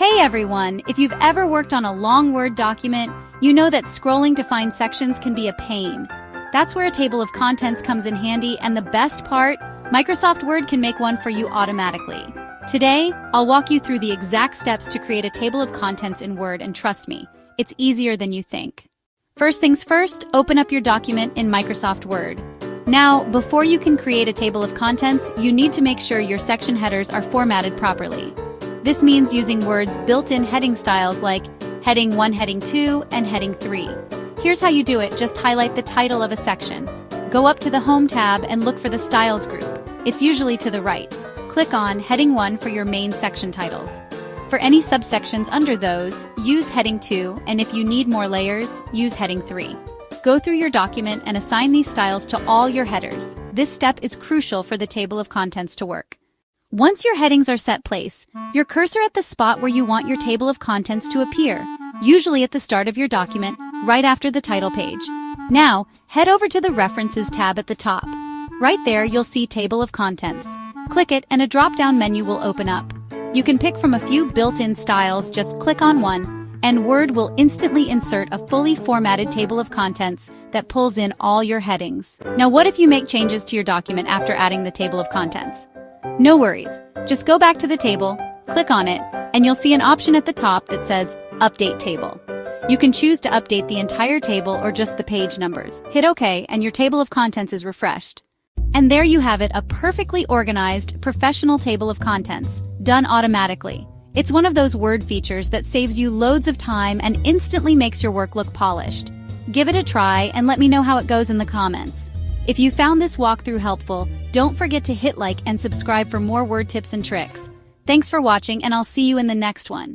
Hey everyone, if you've ever worked on a long Word document, you know that scrolling to find sections can be a pain. That's where a table of contents comes in handy, and the best part, Microsoft Word can make one for you automatically. Today, I'll walk you through the exact steps to create a table of contents in Word, and trust me, it's easier than you think. First things first, open up your document in Microsoft Word. Now, before you can create a table of contents, you need to make sure your section headers are formatted properly. This means using Word's built-in heading styles like Heading 1, Heading 2, and Heading 3. Here's how you do it. Just highlight the title of a section. Go up to the Home tab and look for the Styles group. It's usually to the right. Click on Heading 1 for your main section titles. For any subsections under those, use Heading 2, and if you need more layers, use Heading 3. Go through your document and assign these styles to all your headers. This step is crucial for the table of contents to work. Once your headings are set, place your cursor at the spot where you want your table of contents to appear, usually at the start of your document, right after the title page. Now, head over to the References tab at the top. Right there, you'll see Table of Contents. Click it and a drop-down menu will open up. You can pick from a few built-in styles, just click on one, and Word will instantly insert a fully formatted table of contents that pulls in all your headings. Now, what if you make changes to your document after adding the table of contents? No worries. Just go back to the table, click on it, and you'll see an option at the top that says Update Table. You can choose to update the entire table or just the page numbers. Hit OK, and your table of contents is refreshed. And there you have it, a perfectly organized, professional table of contents, done automatically. It's one of those Word features that saves you loads of time and instantly makes your work look polished. Give it a try and let me know how it goes in the comments. If you found this walkthrough helpful, don't forget to hit like and subscribe for more Word tips and tricks. Thanks for watching, and I'll see you in the next one.